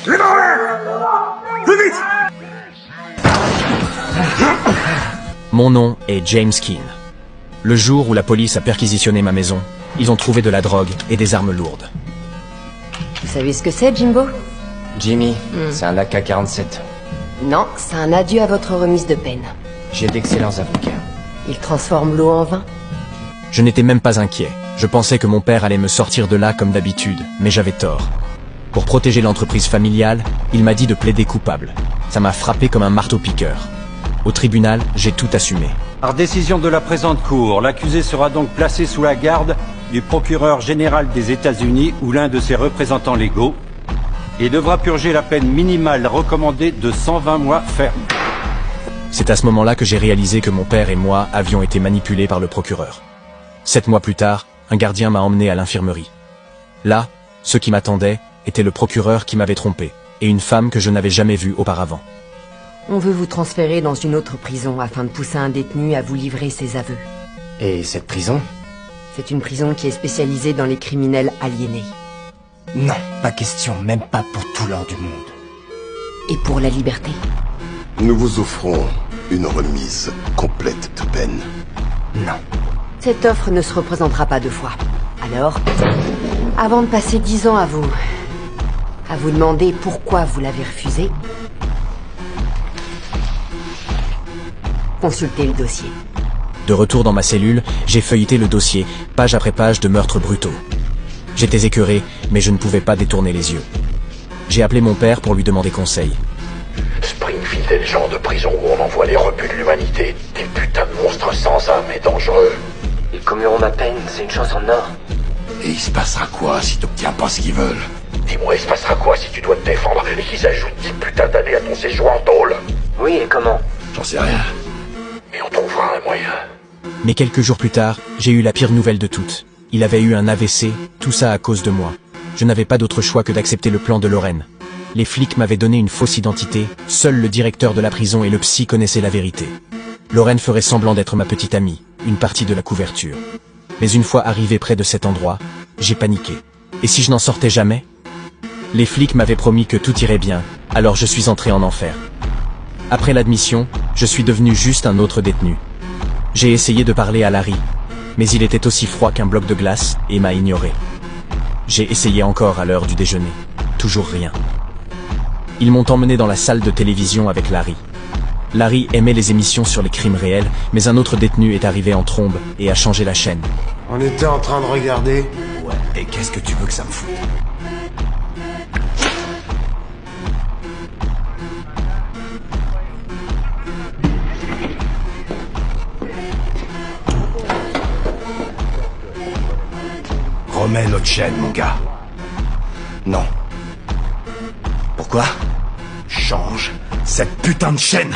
Les barres! Plus vite! Mon nom est James Keane. Le jour où la police a perquisitionné ma maison, ils ont trouvé de la drogue et des armes lourdes. Vous savez ce que c'est, Jimbo? Jimmy, c'est un AK-47. Non, c'est un adieu à votre remise de peine. J'ai d'excellents avocats. Il transforme l'eau en vin. Je n'étais même pas inquiet. Je pensais que mon père allait me sortir de là comme d'habitude, mais j'avais tort. Pour protéger l'entreprise familiale, il m'a dit de plaider coupable. Ça m'a frappé comme un marteau-piqueur. Au tribunal, j'ai tout assumé. Par décision de la présente cour, l'accusé sera donc placé sous la garde du procureur général des États-Unis ou l'un de ses représentants légaux et devra purger la peine minimale recommandée de 120 mois ferme. C'est à ce moment-là que j'ai réalisé que mon père et moi avions été manipulés par le procureur. 7 mois plus tard, un gardien m'a emmené à l'infirmerie. Là, ce qui m'attendait était le procureur qui m'avait trompé et une femme que je n'avais jamais vue auparavant. On veut vous transférer dans une autre prison afin de pousser un détenu à vous livrer ses aveux. Et cette prison? C'est une prison qui est spécialisée dans les criminels aliénés. Non, pas question, même pas pour tout l'or du monde. Et pour la liberté. Nous vous offrons une remise complète de peine. Non. Cette offre ne se représentera pas 2 fois. Alors, avant de passer 10 ans à vous demander pourquoi vous l'avez refusé, consultez le dossier. De retour dans ma cellule, j'ai feuilleté le dossier, page après page de meurtres brutaux. J'étais écœuré, mais je ne pouvais pas détourner les yeux. J'ai appelé mon père pour lui demander conseil. Springfield est le genre de prison où on envoie les rebuts de l'humanité. Des putains de monstres sans âme et dangereux. Ils commueront ma peine, c'est une chance en or. Et il se passera quoi si t'obtiens pas ce qu'ils veulent? Dis-moi, il se passera quoi si tu dois te défendre et qu'ils ajoutent 10 putains d'années à ton séjour en tôle? Oui, et comment? J'en sais rien. Mais on trouvera un moyen. Mais quelques jours plus tard, j'ai eu la pire nouvelle de toutes. Il avait eu un AVC, tout ça à cause de moi. Je n'avais pas d'autre choix que d'accepter le plan de Lorraine. Les flics m'avaient donné une fausse identité, seul le directeur de la prison et le psy connaissaient la vérité. Lorraine ferait semblant d'être ma petite amie, une partie de la couverture. Mais une fois arrivé près de cet endroit, j'ai paniqué. Et si je n'en sortais jamais? Les flics m'avaient promis que tout irait bien, alors je suis entré en enfer. Après l'admission, je suis devenu juste un autre détenu. J'ai essayé de parler à Larry, mais il était aussi froid qu'un bloc de glace et m'a ignoré. J'ai essayé encore à l'heure du déjeuner. Toujours rien. Ils m'ont emmené dans la salle de télévision avec Larry. Larry aimait les émissions sur les crimes réels, mais un autre détenu est arrivé en trombe et a changé la chaîne. On était en train de regarder. Ouais, et qu'est-ce que tu veux que ça me foute? Remets l'autre chaîne, mon gars. Non. Pourquoi? Change cette putain de chaîne.